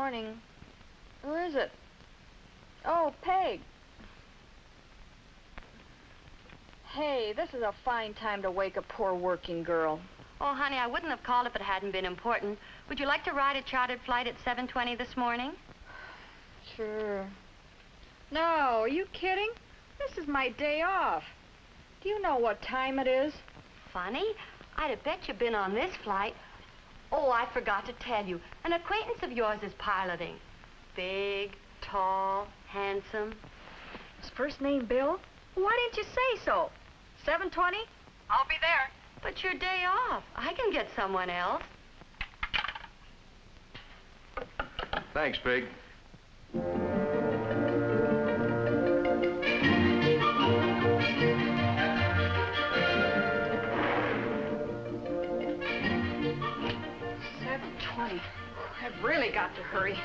morning. Who is it? Oh, Peg. Hey, this is a fine time to wake a poor working girl. Oh, honey, I wouldn't have called if it hadn't been important. Would you like to ride a chartered flight at 7:20 this morning? Sure. No, are you kidding? This is my day off. Do you know what time it is? Funny. I'd have bet you've been on this flight. Oh, I forgot to tell you. An acquaintance of yours is piloting. Big, tall, handsome. His first name Bill? Why didn't you say so? 7:20? I'll be there. But your day off. I can get someone else. Thanks, Pig. I've really got to hurry.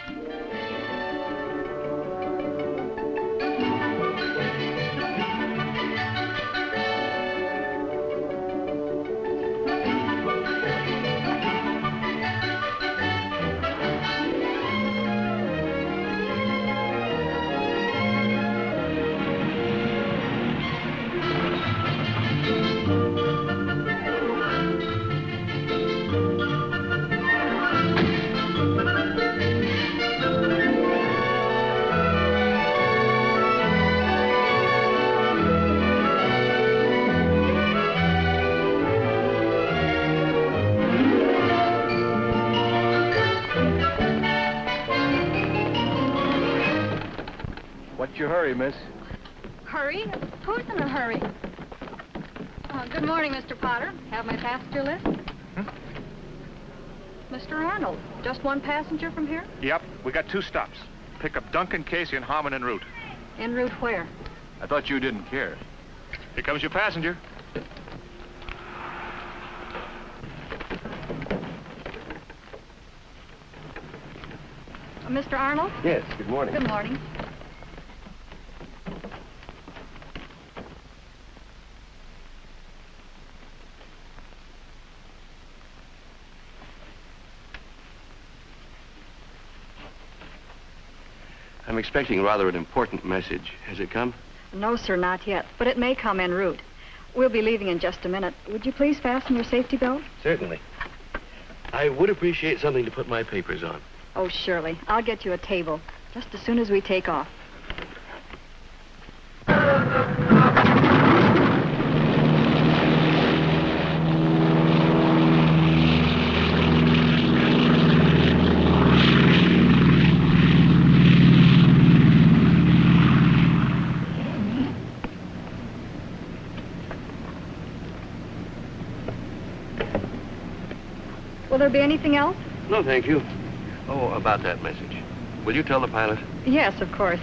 What's your hurry, miss? Hurry? Who's in a hurry? Good morning, Mr. Potter. Have my passenger list? Mr. Arnold, just one passenger from here? Yep, we got 2 stops. Pick up Duncan, Casey, and Harmon en route. En route where? I thought you didn't care. Here comes your passenger. Mr. Arnold? Yes, good morning. Good morning. I'm expecting rather an important message. Has it come? No, sir, not yet, but it may come en route. We'll be leaving in just a minute. Would you please fasten your safety belt? Certainly. I would appreciate something to put my papers on. Oh, surely. I'll get you a table, just as soon as we take off. Will there be anything else? No, thank you. Oh, about that message. Will you tell the pilot? Yes, of course.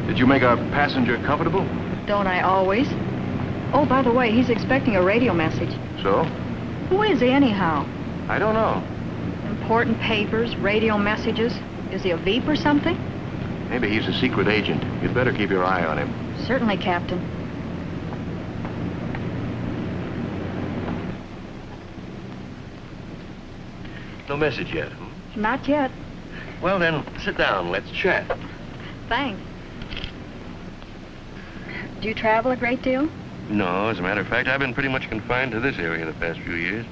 Did you make our passenger comfortable? Don't I always? Oh, by the way, he's expecting a radio message. So? Who is he, anyhow? I don't know. Important papers, radio messages. Is he a Veep or something? Maybe he's a secret agent. You'd better keep your eye on him. Certainly, Captain. No message yet. Not yet. Well, then, sit down. Let's chat. Thanks. Do you travel a great deal? No, as a matter of fact, I've been pretty much confined to this area the past few years.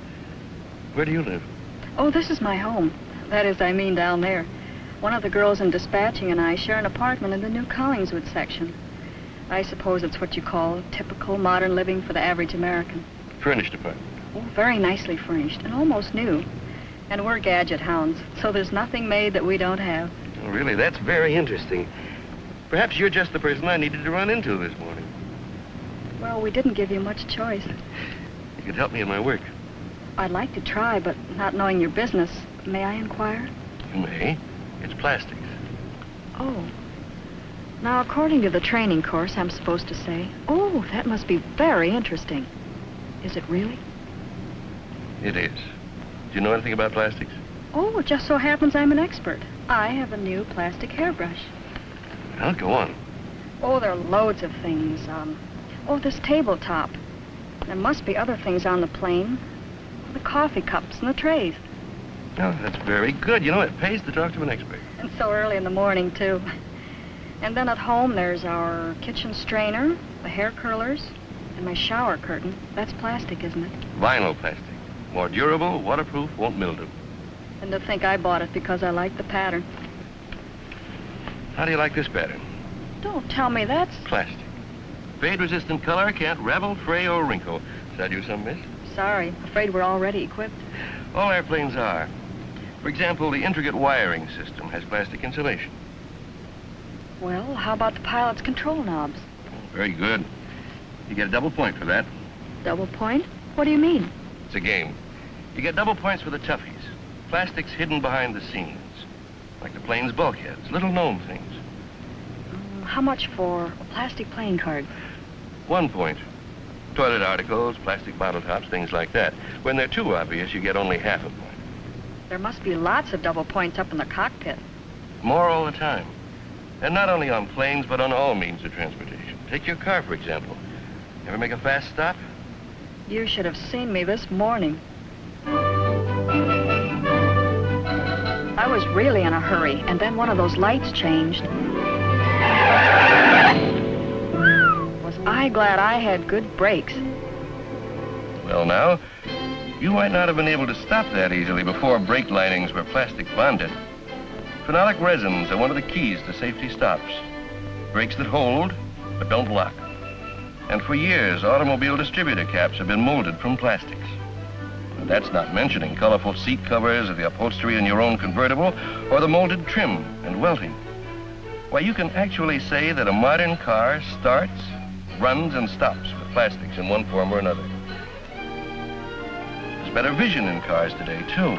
Where do you live? Oh, this is my home. That is, I mean down there. One of the girls in dispatching and I share an apartment in the New Collingswood section. I suppose it's what you call typical modern living for the average American. Furnished apartment. Oh, very nicely furnished and almost new. And we're gadget hounds, so there's nothing made that we don't have. Oh, really, that's very interesting. Perhaps you're just the person I needed to run into this morning. Well, we didn't give you much choice. You could help me in my work. I'd like to try, but not knowing your business, may I inquire? You may. It's plastics. Oh. Now, according to the training course, I'm supposed to say, oh, that must be very interesting. Is it really? It is. Do you know anything about plastics? Oh, it just so happens I'm an expert. I have a new plastic hairbrush. Well, go on. Oh, there are loads of things. Oh, this tabletop. There must be other things on the plane. The coffee cups and the trays. Oh, that's very good. You know, it pays to talk to an expert. And so early in the morning, too. And then at home, there's our kitchen strainer, the hair curlers, and my shower curtain. That's plastic, isn't it? Vinyl plastic. More durable, waterproof, won't mildew. And to think I bought it because I like the pattern. How do you like this pattern? Don't tell me that's... Plastic. Fade-resistant color, can't ravel, fray, or wrinkle. Does that do some, miss? Sorry, afraid we're already equipped. All airplanes are. For example, the intricate wiring system has plastic insulation. Well, how about the pilot's control knobs? Very good. You get a double point for that. Double point? What do you mean? It's a game. You get double points for the toughies. Plastics hidden behind the scenes. Like the plane's bulkheads, little known things. How much for a plastic playing card? 1 point. Toilet articles, plastic bottle tops, things like that. When they're too obvious, you get only half a point. There must be lots of double points up in the cockpit. More all the time. And not only on planes, but on all means of transportation. Take your car, for example. Ever make a fast stop? You should have seen me this morning. I was really in a hurry, and then one of those lights changed. Was I glad I had good brakes. Well, now, you might not have been able to stop that easily before brake linings were plastic bonded. Phenolic resins are one of the keys to safety stops. Brakes that hold, but don't lock. And for years, automobile distributor caps have been molded from plastics. And that's not mentioning colorful seat covers or the upholstery in your own convertible or the molded trim and welting. Why, you can actually say that a modern car starts, runs, and stops with plastics in one form or another. There's better vision in cars today, too.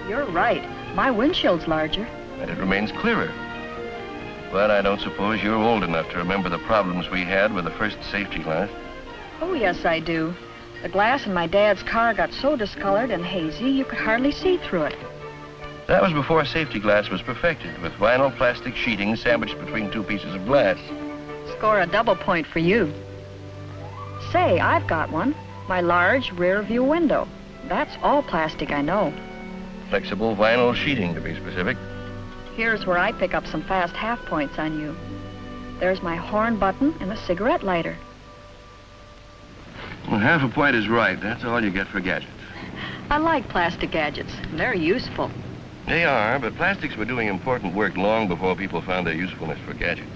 You're right. My windshield's larger. And it remains clearer. But I don't suppose you're old enough to remember the problems we had with the first safety glass. Oh, yes, I do. The glass in my dad's car got so discolored and hazy, you could hardly see through it. That was before safety glass was perfected, with vinyl plastic sheeting sandwiched between two pieces of glass. Score a double point for you. Say, I've got one. My large rear view window. That's all plastic, I know. Flexible vinyl sheeting, to be specific. Here's where I pick up some fast half points on you. There's my horn button and a cigarette lighter. Well, half a point is right. That's all you get for gadgets. I like plastic gadgets. They're useful. They are, but plastics were doing important work long before people found their usefulness for gadgets.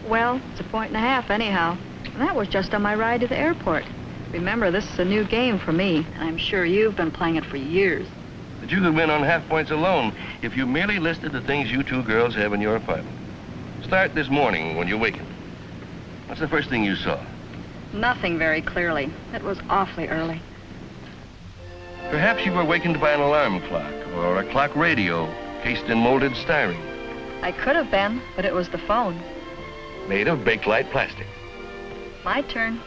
Well, it's 1.5 points anyhow. And that was just on my ride to the airport. Remember, this is a new game for me, and I'm sure you've been playing it for years. But you could win on half points alone if you merely listed the things you two girls have in your apartment. Start this morning when you wakened. What's the first thing you saw? Nothing very clearly. It was awfully early. Perhaps you were awakened by an alarm clock or a clock radio cased in molded styrene. I could have been, but it was the phone. Made of Bakelite plastic. My turn.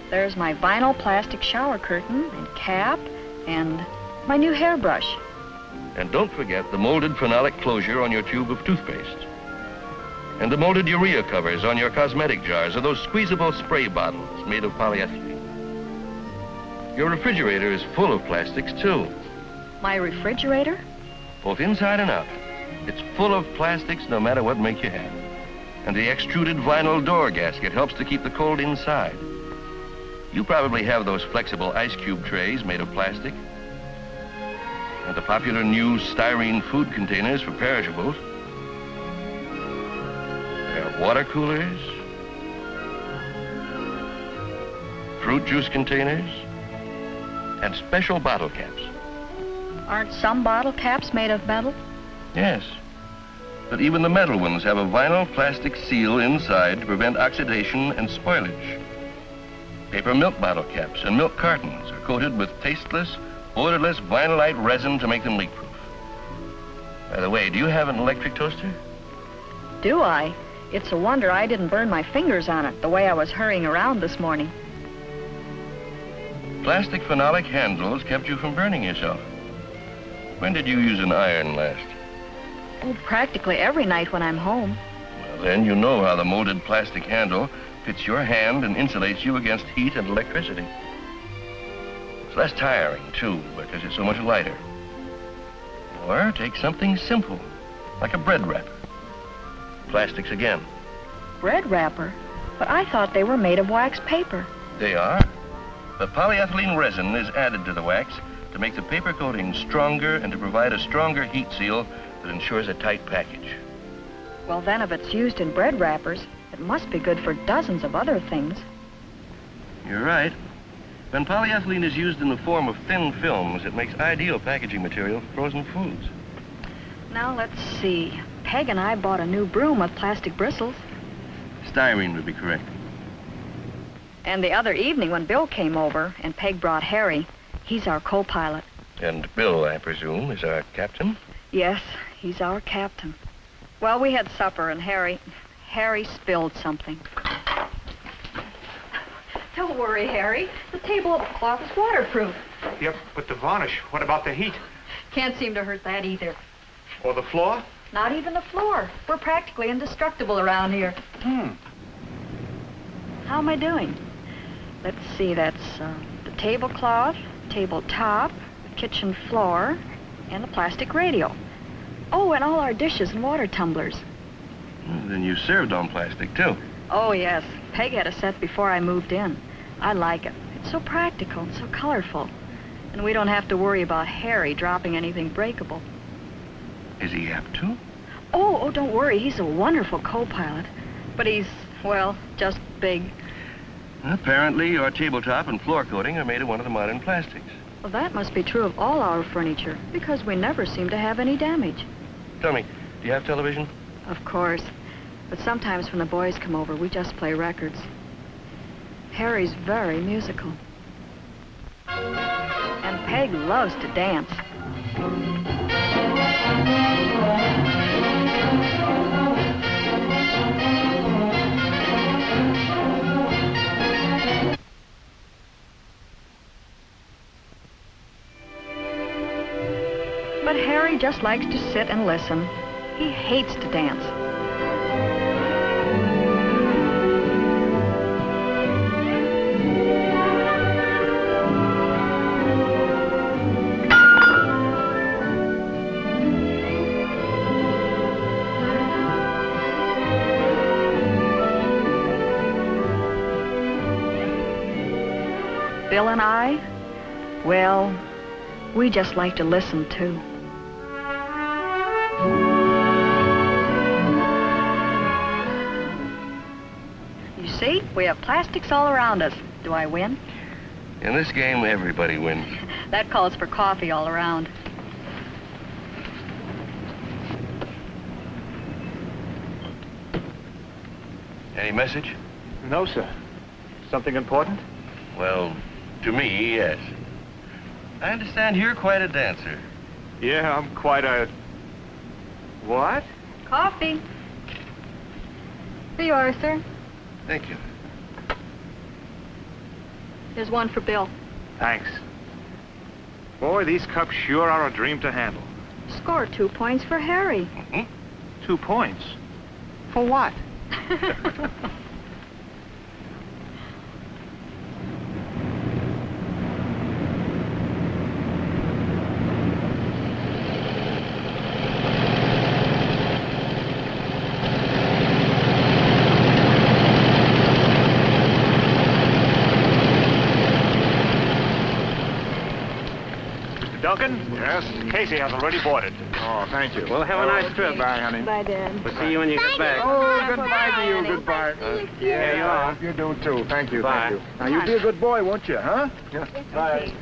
There's my vinyl plastic shower curtain and cap and my new hairbrush. And don't forget the molded phenolic closure on your tube of toothpaste. And the molded urea covers on your cosmetic jars or those squeezable spray bottles made of polyethylene. Your refrigerator is full of plastics, too. My refrigerator? Both inside and out. It's full of plastics no matter what make you have. And the extruded vinyl door gasket helps to keep the cold inside. You probably have those flexible ice cube trays made of plastic. And the popular new styrene food containers for perishables. There are water coolers, fruit juice containers, and special bottle caps. Aren't some bottle caps made of metal? Yes, but even the metal ones have a vinyl plastic seal inside to prevent oxidation and spoilage. Paper milk bottle caps and milk cartons are coated with tasteless, odorless vinylite resin to make them leak-proof. By the way, do you have an electric toaster? Do I? It's a wonder I didn't burn my fingers on it the way I was hurrying around this morning. Plastic phenolic handles kept you from burning yourself. When did you use an iron last? Oh, practically every night when I'm home. Well, Then you know how the molded plastic handle fits your hand and insulates you against heat and electricity. It's less tiring, too, because it's so much lighter. Or take something simple, like a bread wrapper. Plastics again. Bread wrapper? But I thought they were made of wax paper. They are. But polyethylene resin is added to the wax to make the paper coating stronger and to provide a stronger heat seal that ensures a tight package. Well, then, if it's used in bread wrappers, it must be good for dozens of other things. You're right. When polyethylene is used in the form of thin films, it makes ideal packaging material for frozen foods. Now, let's see. Peg and I bought a new broom with plastic bristles. Styrene would be correct. And the other evening when Bill came over and Peg brought Harry, he's our co-pilot. And Bill, I presume, is our captain? Yes, he's our captain. Well, we had supper and Harry spilled something. Don't worry, Harry. The tablecloth is waterproof. Yep, but the varnish, what about the heat? Can't seem to hurt that either. Or the floor? Not even the floor. We're practically indestructible around here. How am I doing? Let's see, that's the tablecloth, tabletop, the kitchen floor, and the plastic radio. Oh, and all our dishes and water tumblers. Well, then you served on plastic, too. Oh, yes. Peg had a set before I moved in. I like it. It's so practical and so colorful. And we don't have to worry about Harry dropping anything breakable. Is he apt to? Oh, don't worry. He's a wonderful co-pilot. But he's, well, just big. Apparently, your tabletop and floor coating are made of one of the modern plastics. Well, that must be true of all our furniture, because we never seem to have any damage. Tell me, do you have television? Of course. But sometimes when the boys come over, we just play records. Harry's very musical. And Peg loves to dance. But Harry just likes to sit and listen. He hates to dance. Bill and I, well, we just like to listen, too. You see, we have plastics all around us. Do I win? In this game, everybody wins. That calls for coffee all around. Any message? No, sir. Something important? Well, to me, yes. I understand you're quite a dancer. Yeah, I'm quite a... What? Coffee. Here you are, sir. Thank you. There's one for Bill. Thanks. Boy, these cups sure are a dream to handle. Score 2 points for Harry. 2 points? For what? Duncan? Yes? Casey has already boarded. Oh, thank you. Well, have a nice trip. Bye, honey. Bye, Dad. We'll see you when you get back. Oh, goodbye to you. Goodbye. Here you are. You do, too. Thank you. Bye. Thank you. Now, you be a good boy, won't you, huh? Yeah. Bye.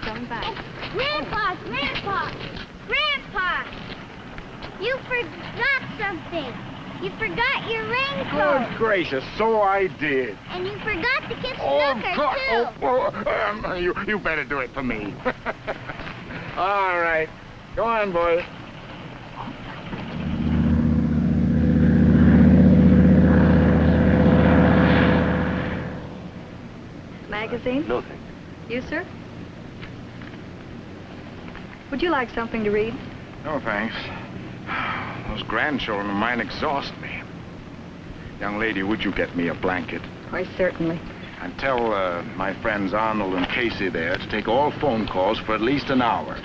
Come back. Grandpa! Grandpa! You forgot something. You forgot your raincoat. Good gracious, so I did. And you forgot to kiss Oh, Snooker, God. too. You better do it for me. All right. Go on, boys. Magazine? No, thank you. You, sir? Would you like something to read? No, thanks. Those grandchildren of mine exhaust me. Young lady, would you get me a blanket? Why, certainly. And tell my friends Arnold and Casey there to take all phone calls for at least an hour.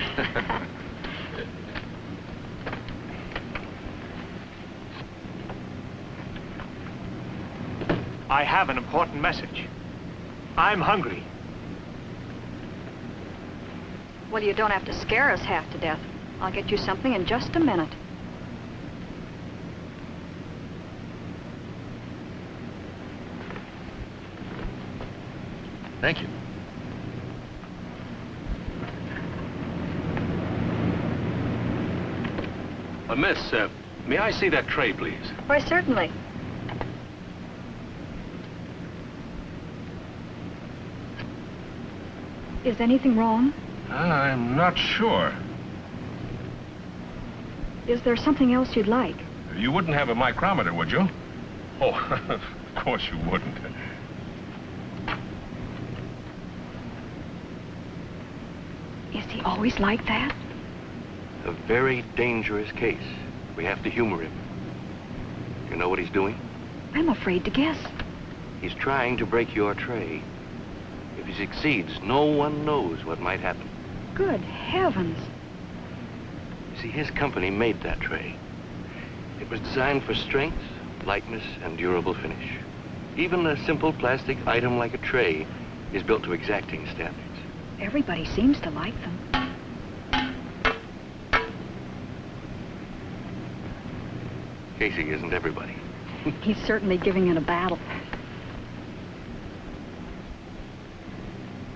I have an important message. I'm hungry. Well, you don't have to scare us half to death. I'll get you something in just a minute. Thank you. Miss, may I see that tray, please? Why, certainly. Is anything wrong? I'm not sure. Is there something else you'd like? You wouldn't have a micrometer, would you? Oh, of course you wouldn't. Is he always like that? A very dangerous case. We have to humor him. You know what he's doing? I'm afraid to guess. He's trying to break your tray. If he succeeds, no one knows what might happen. Good heavens. You see, his company made that tray. It was designed for strength, lightness, and durable finish. Even a simple plastic item like a tray is built to exacting standards. Everybody seems to like them. Casey isn't everybody. He's certainly giving it a battle.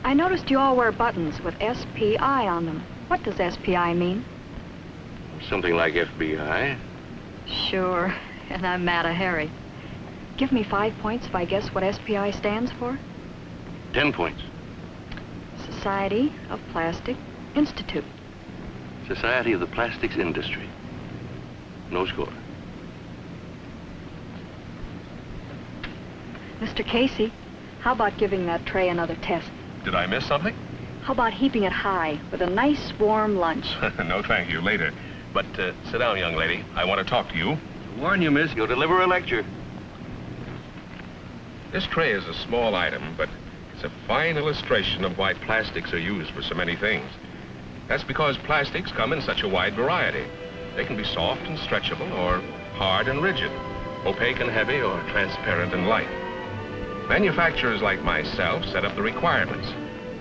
I noticed you all wear buttons with SPI on them. What does SPI mean? Something like FBI. Sure, and I'm Matta Harry. Give me 5 points if I guess what SPI stands for. 10 points. Society of Plastic Institute. Society of the Plastics Industry. No score. Mr. Casey, how about giving that tray another test? Did I miss something? How about heaping it high with a nice warm lunch? No, thank you. Later. But sit down, young lady. I want to talk to you. Warn you, miss, you'll deliver a lecture. This tray is a small item, but it's a fine illustration of why plastics are used for so many things. That's because plastics come in such a wide variety. They can be soft and stretchable, or hard and rigid, opaque and heavy, or transparent and light. Manufacturers like myself set up the requirements.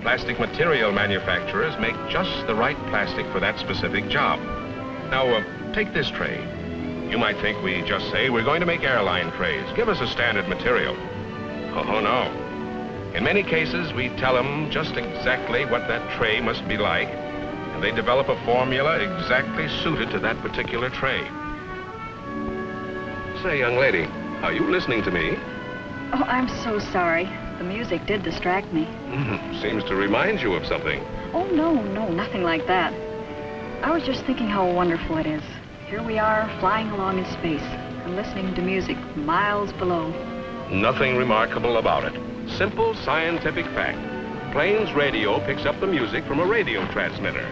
Plastic material manufacturers make just the right plastic for that specific job. Now, take this tray. You might think we just say, we're going to make airline trays. Give us a standard material. Oh, no. In many cases, we tell them just exactly what that tray must be like, and they develop a formula exactly suited to that particular tray. Say, young lady, are you listening to me? Oh, I'm so sorry. The music did distract me. Seems to remind you of something. Oh, no, nothing like that. I was just thinking how wonderful it is. Here we are, flying along in space and listening to music miles below. Nothing remarkable about it. Simple scientific fact. Plane's radio picks up the music from a radio transmitter.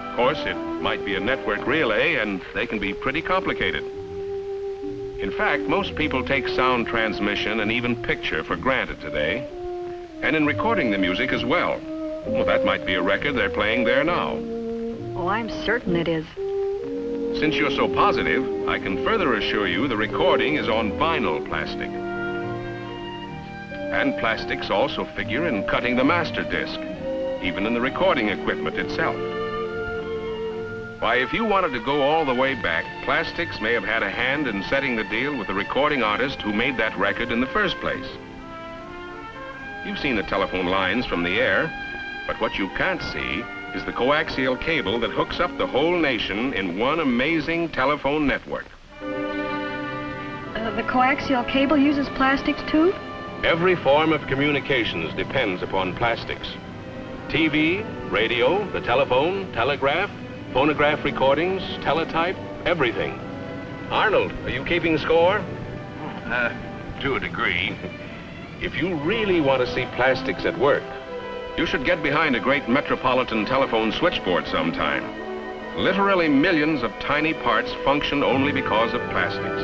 Of course, it might be a network relay, and they can be pretty complicated. In fact, most people take sound transmission and even picture for granted today. And in recording the music as well. Well, that might be a record they're playing there now. Oh, I'm certain it is. Since you're so positive, I can further assure you the recording is on vinyl plastic. And plastics also figure in cutting the master disc, even in the recording equipment itself. Why, if you wanted to go all the way back, plastics may have had a hand in setting the deal with the recording artist who made that record in the first place. You've seen the telephone lines from the air, but what you can't see is the coaxial cable that hooks up the whole nation in one amazing telephone network. The coaxial cable uses plastics too? Every form of communications depends upon plastics. TV, radio, the telephone, telegraph, phonograph recordings, teletype, everything. Arnold, are you keeping score? To a degree. If you really want to see plastics at work, you should get behind a great metropolitan telephone switchboard sometime. Literally millions of tiny parts function only because of plastics.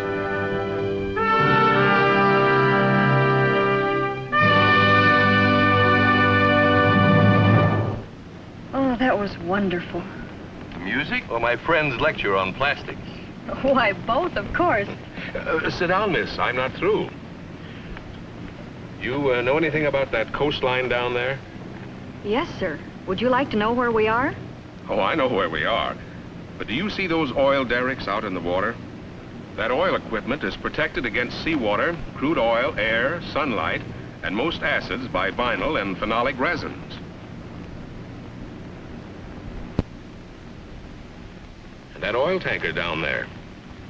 or my friend's lecture on plastics? Why, both, of course. Sit down, miss. I'm not through. You know anything about that coastline down there? Yes, sir. Would you like to know where we are? Oh, I know where we are. But do you see those oil derricks out in the water? That oil equipment is protected against seawater, crude oil, air, sunlight, and most acids by vinyl and phenolic resins. And that oil tanker down there,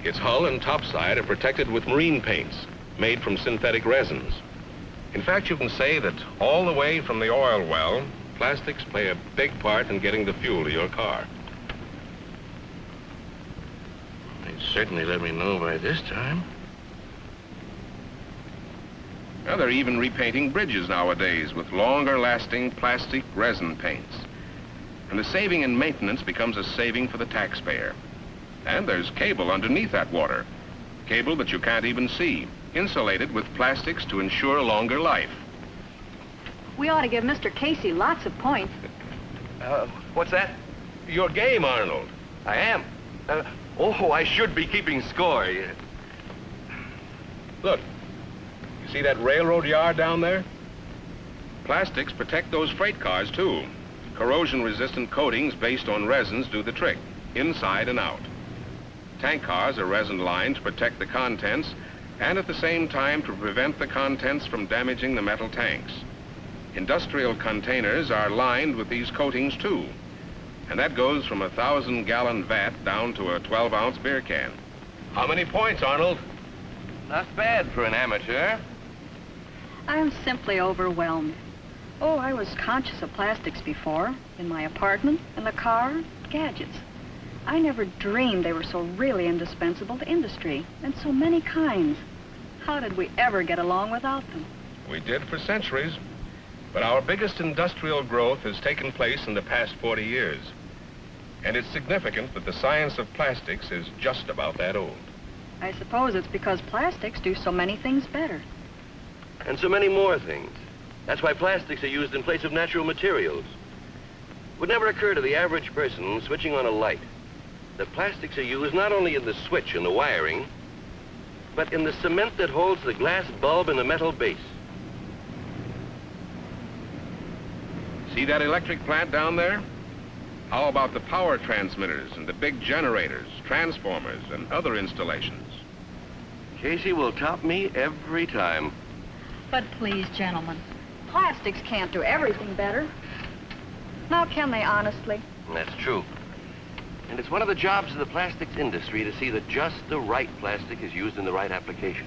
its hull and topside are protected with marine paints made from synthetic resins. In fact, you can say that all the way from the oil well, plastics play a big part in getting the fuel to your car. They'd certainly let me know by this time. Now, they're even repainting bridges nowadays with longer-lasting plastic resin paints. And the saving in maintenance becomes a saving for the taxpayer. And there's cable underneath that water. Cable that you can't even see, insulated with plastics to ensure longer life. We ought to give Mr. Casey lots of points. What's that? Your game, Arnold. I am. Oh, I should be keeping score. Look, you see that railroad yard down there? Plastics protect those freight cars, too. Corrosion-resistant coatings based on resins do the trick, inside and out. Tank cars are resin-lined to protect the contents and at the same time to prevent the contents from damaging the metal tanks. Industrial containers are lined with these coatings, too. And that goes from a 1,000-gallon vat down to a 12-ounce beer can. How many points, Arnold? Not bad for an amateur. I'm simply overwhelmed. Oh, I was conscious of plastics before, in my apartment, in the car, gadgets. I never dreamed they were so really indispensable to industry, and so many kinds. How did we ever get along without them? We did for centuries. But our biggest industrial growth has taken place in the past 40 years. And it's significant that the science of plastics is just about that old. I suppose it's because plastics do so many things better. And so many more things. That's why plastics are used in place of natural materials. It would never occur to the average person switching on a light that plastics are used not only in the switch and the wiring, but in the cement that holds the glass bulb and the metal base. See that electric plant down there? How about the power transmitters and the big generators, transformers, and other installations? Casey will top me every time. But please, gentlemen, plastics can't do everything better. Now, can they honestly? That's true. And it's one of the jobs of the plastics industry to see that just the right plastic is used in the right application.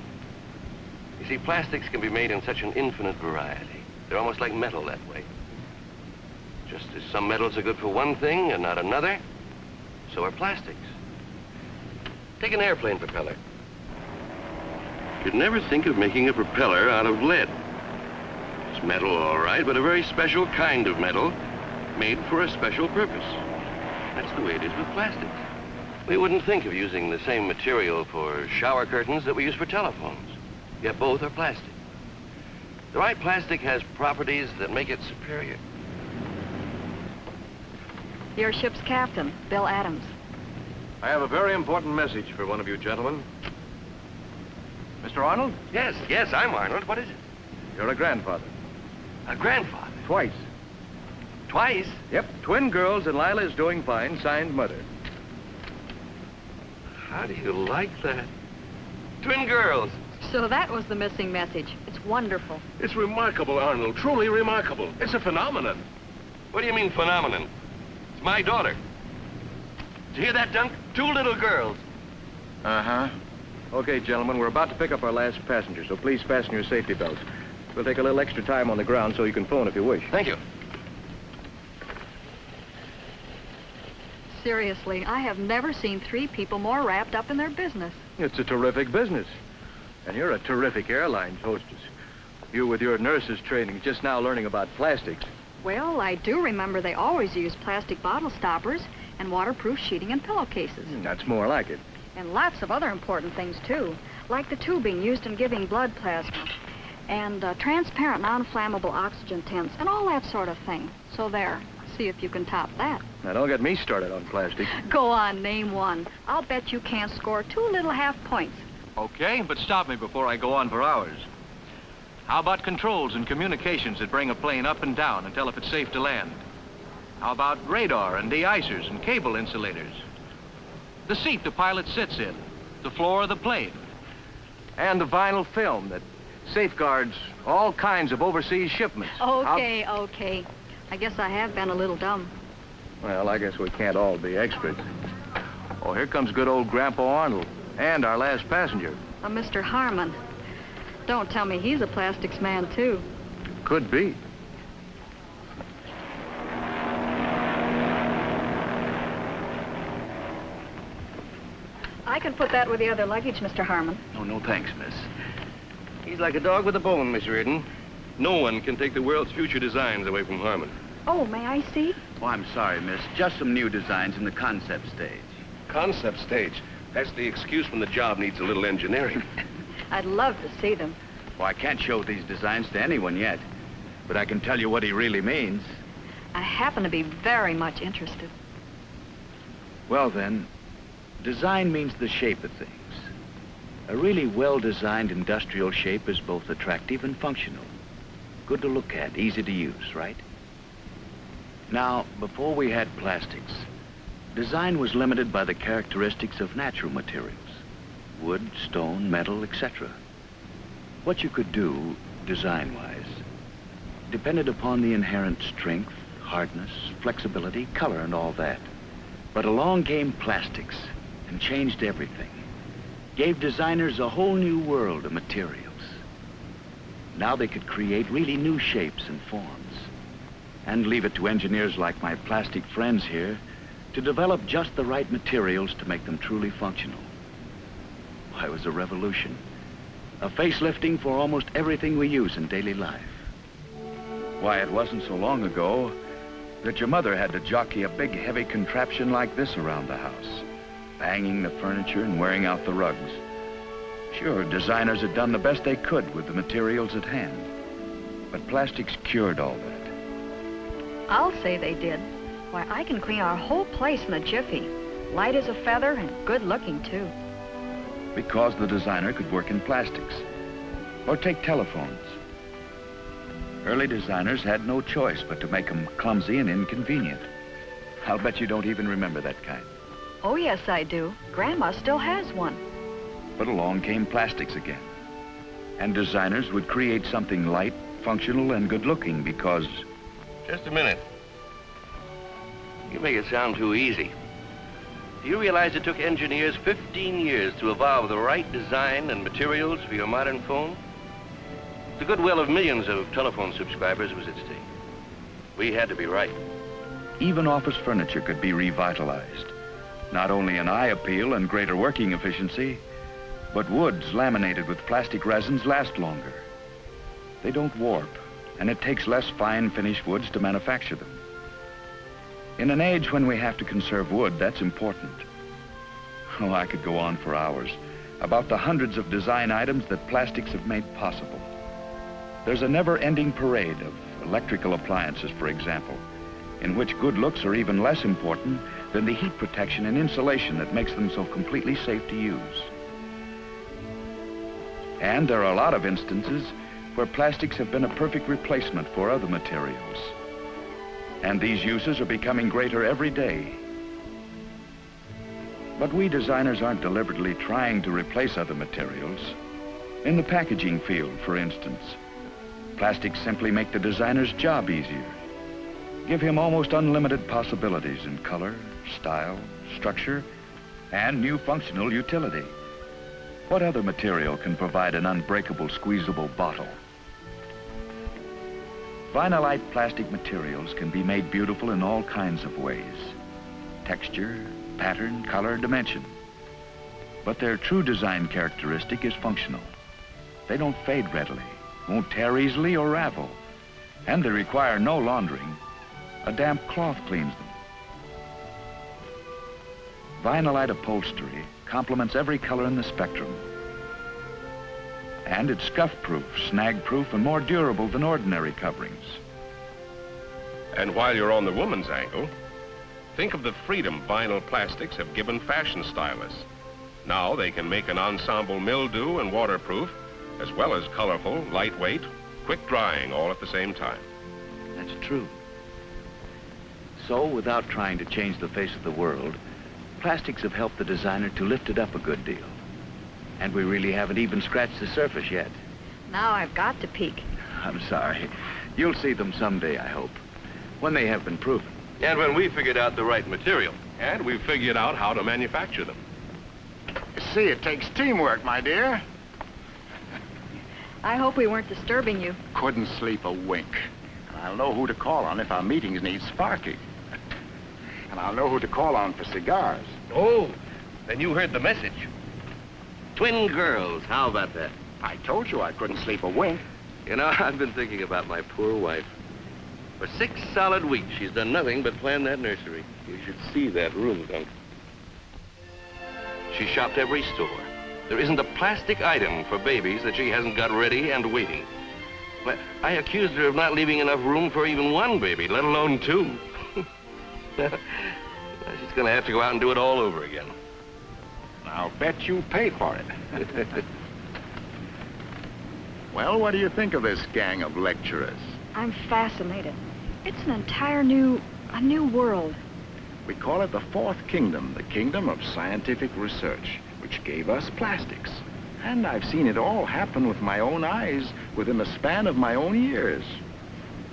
You see, plastics can be made in such an infinite variety. They're almost like metal that way. Just as some metals are good for one thing and not another, so are plastics. Take an airplane propeller. You'd never think of making a propeller out of lead. It's metal, all right, but a very special kind of metal made for a special purpose. That's the way it is with plastics. We wouldn't think of using the same material for shower curtains that we use for telephones, yet both are plastic. The right plastic has properties that make it superior. Your ship's captain, Bill Adams. I have a very important message for one of you gentlemen. Mr. Arnold? Yes, I'm Arnold. What is it? You're a grandfather. A grandfather? Twice. Twice? Yep, twin girls and Lila's doing fine, signed mother. How do you like that? Twin girls. So that was the missing message. It's wonderful. It's remarkable, Arnold. Truly remarkable. It's a phenomenon. What do you mean, phenomenon? It's my daughter. Did you hear that, Dunk? 2 little girls. Uh-huh. Okay, gentlemen, we're about to pick up our last passenger, so please fasten your safety belts. We'll take a little extra time on the ground so you can phone if you wish. Thank you. Seriously, I have never seen 3 people more wrapped up in their business. It's a terrific business. And you're a terrific airlines hostess. You with your nurse's training, just now learning about plastics. Well, I do remember they always use plastic bottle stoppers and waterproof sheeting and pillowcases. That's more like it. And lots of other important things, too, like the tubing used in giving blood plasma, and transparent, non-flammable oxygen tents, and all that sort of thing. So there. See if you can top that. Now, don't get me started on plastic. Go on, name one. I'll bet you can't score 2 little half points. Okay, but stop me before I go on for hours. How about controls and communications that bring a plane up and down and tell if it's safe to land? How about radar and de-icers and cable insulators? The seat the pilot sits in, the floor of the plane. And the vinyl film that safeguards all kinds of overseas shipments. Okay. I guess I have been a little dumb. Well, I guess we can't all be experts. Oh, here comes good old Grandpa Arnold. And our last passenger. A Mr. Harmon. Don't tell me he's a plastics man, too. Could be. I can put that with the other luggage, Mr. Harmon. Oh, no thanks, miss. He's like a dog with a bone, Miss Reardon. No one can take the world's future designs away from Harmon. Oh, may I see? Oh, I'm sorry, miss. Just some new designs in the concept stage. Concept stage? That's the excuse when the job needs a little engineering. I'd love to see them. Well, I can't show these designs to anyone yet, but I can tell you what he really means. I happen to be very much interested. Well, then, design means the shape of things. A really well-designed industrial shape is both attractive and functional. Good to look at, easy to use, right? Now, before we had plastics, design was limited by the characteristics of natural materials. Wood, stone, metal, etc. What you could do, design-wise, depended upon the inherent strength, hardness, flexibility, color, and all that. But along came plastics and changed everything. Gave designers a whole new world of materials. Now they could create really new shapes and forms. And leave it to engineers like my plastic friends here to develop just the right materials to make them truly functional. Why, it was a revolution. A facelifting for almost everything we use in daily life. Why, it wasn't so long ago that your mother had to jockey a big, heavy contraption like this around the house, banging the furniture and wearing out the rugs. Sure, designers had done the best they could with the materials at hand, but plastics cured all that. I'll say they did. Why, I can clean our whole place in a jiffy. Light as a feather and good looking, too. Because the designer could work in plastics. Or take telephones. Early designers had no choice but to make them clumsy and inconvenient. I'll bet you don't even remember that kind. Oh, yes, I do. Grandma still has one. But along came plastics again. And designers would create something light, functional, and good-looking because... Just a minute. You make it sound too easy. Do you realize it took engineers 15 years to evolve the right design and materials for your modern phone? The goodwill of millions of telephone subscribers was at stake. We had to be right. Even office furniture could be revitalized. Not only in eye appeal and greater working efficiency, but woods laminated with plastic resins last longer. They don't warp, and it takes less fine finished woods to manufacture them. In an age when we have to conserve wood, that's important. Oh, I could go on for hours about the hundreds of design items that plastics have made possible. There's a never-ending parade of electrical appliances, for example, in which good looks are even less important than the heat protection and insulation that makes them so completely safe to use. And there are a lot of instances where plastics have been a perfect replacement for other materials. And these uses are becoming greater every day. But we designers aren't deliberately trying to replace other materials. In the packaging field, for instance, plastics simply make the designer's job easier. Give him almost unlimited possibilities in color, style, structure, and new functional utility. What other material can provide an unbreakable, squeezable bottle? Vinylite plastic materials can be made beautiful in all kinds of ways. Texture, pattern, color, dimension. But their true design characteristic is functional. They don't fade readily, won't tear easily or ravel, and they require no laundering. A damp cloth cleans them. Vinylite upholstery complements every color in the spectrum. And it's scuff-proof, snag-proof, and more durable than ordinary coverings. And while you're on the woman's angle, think of the freedom vinyl plastics have given fashion stylists. Now they can make an ensemble mildew and waterproof, as well as colorful, lightweight, quick drying all at the same time. That's true. So, without trying to change the face of the world, plastics have helped the designer to lift it up a good deal. And we really haven't even scratched the surface yet. Now I've got to peek. I'm sorry. You'll see them someday, I hope, when they have been proven. And when we figured out the right material. And we've figured out how to manufacture them. You see, it takes teamwork, my dear. I hope we weren't disturbing you. Couldn't sleep a wink. And I'll know who to call on if our meetings need sparking. And I'll know who to call on for cigars. Oh, then you heard the message. Twin girls, how about that? I told you I couldn't sleep a wink. You know, I've been thinking about my poor wife. For 6 solid weeks, she's done nothing but plan that nursery. You should see that room, Duncan. She shopped every store. There isn't a plastic item for babies that she hasn't got ready and waiting. But I accused her of not leaving enough room for even one baby, let alone 2. She's gonna have to go out and do it all over again. I'll bet you pay for it. Well, what do you think of this gang of lecturers? I'm fascinated. It's an entire new world. We call it the Fourth Kingdom, the kingdom of scientific research, which gave us plastics. And I've seen it all happen with my own eyes within the span of my own years.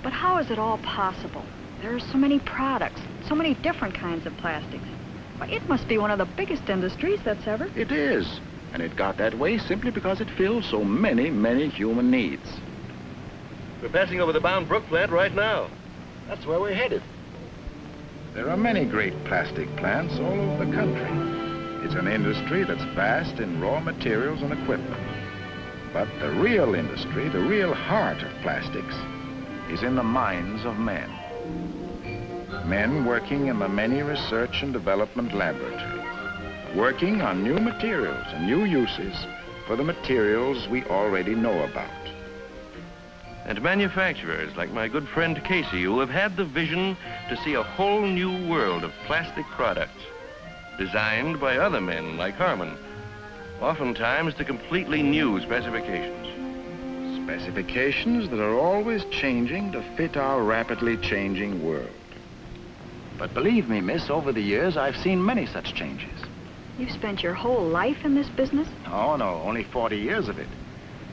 But how is it all possible? There are so many products, so many different kinds of plastics. Why, it must be one of the biggest industries that's ever... It is. And it got that way simply because it fills so many, many human needs. We're passing over the Bound Brook plant right now. That's where we're headed. There are many great plastic plants all over the country. It's an industry that's vast in raw materials and equipment. But the real industry, the real heart of plastics, is in the minds of men. Men working in the many research and development laboratories, working on new materials and new uses for the materials we already know about. And manufacturers like my good friend Casey, who have had the vision to see a whole new world of plastic products, designed by other men like Harmon, oftentimes to completely new specifications. Specifications that are always changing to fit our rapidly changing world. But believe me, miss, over the years, I've seen many such changes. You've spent your whole life in this business? Oh, no, only 40 years of it.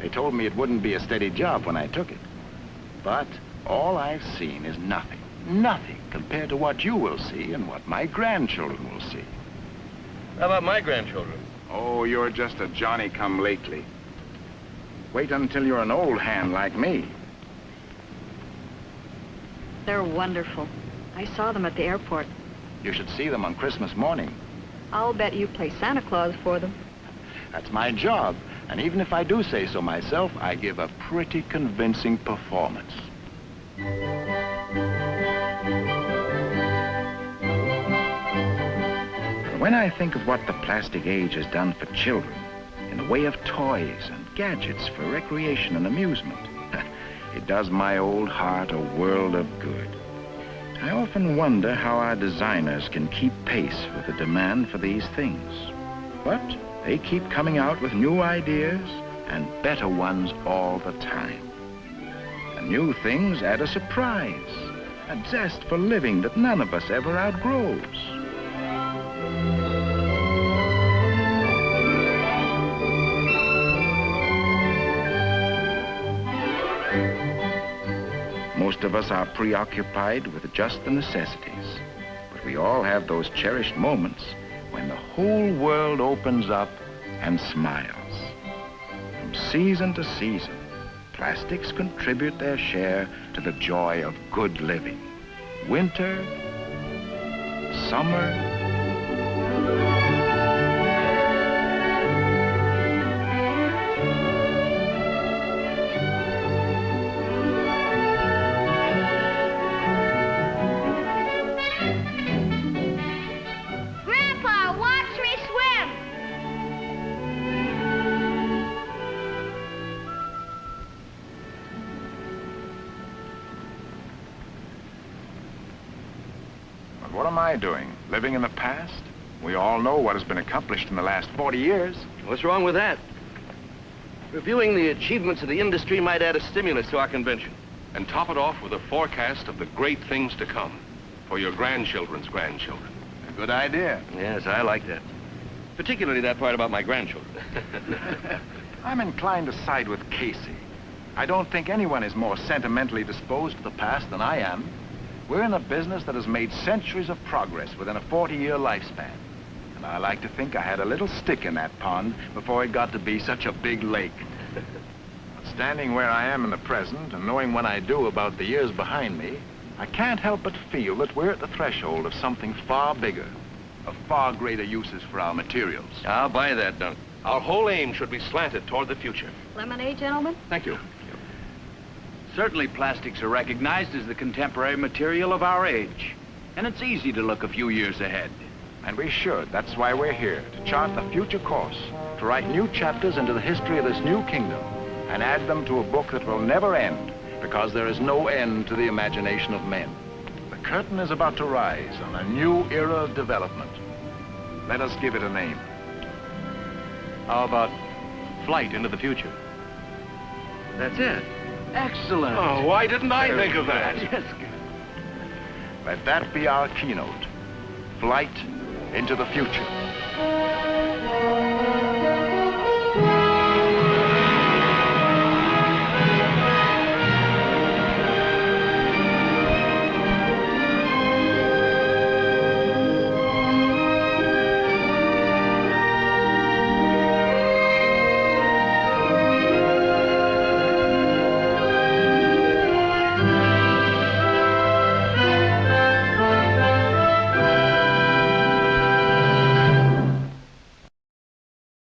They told me it wouldn't be a steady job when I took it. But all I've seen is nothing, nothing compared to what you will see and what my grandchildren will see. How about my grandchildren? Oh, you're just a Johnny-come-lately. Wait until you're an old hand like me. They're wonderful. I saw them at the airport. You should see them on Christmas morning. I'll bet you play Santa Claus for them. That's my job. And even if I do say so myself, I give a pretty convincing performance. When I think of what the plastic age has done for children, in the way of toys and gadgets for recreation and amusement, it does my old heart a world of good. I often wonder how our designers can keep pace with the demand for these things. But they keep coming out with new ideas and better ones all the time. And new things add a surprise, a zest for living that none of us ever outgrows. Most of us are preoccupied with just the necessities, but we all have those cherished moments when the whole world opens up and smiles. From season to season, plastics contribute their share to the joy of good living. Winter, summer, Grandpa, watch me swim. What am I doing? Living in the past? We all know what has been accomplished in the last 40 years. What's wrong with that? Reviewing the achievements of the industry might add a stimulus to our convention. And top it off with a forecast of the great things to come for your grandchildren's grandchildren. A good idea. Yes, I like that. Particularly that part about my grandchildren. I'm inclined to side with Casey. I don't think anyone is more sentimentally disposed to the past than I am. We're in a business that has made centuries of progress within a 40-year lifespan. And I like to think I had a little stick in that pond before it got to be such a big lake. Standing where I am in the present and knowing what I do about the years behind me, I can't help but feel that we're at the threshold of something far bigger, of far greater uses for our materials. I'll buy that, Dunk. Our whole aim should be slanted toward the future. Lemonade, gentlemen? Thank you. Certainly plastics are recognized as the contemporary material of our age. And it's easy to look a few years ahead. And we should. That's why we're here, to chart the future course, to write new chapters into the history of this new kingdom, and add them to a book that will never end, because there is no end to the imagination of men. The curtain is about to rise on a new era of development. Let us give it a name. How about flight into the future? That's it. Excellent. Oh, why didn't I think of that? Yes. Let that be our keynote. Flight into the future.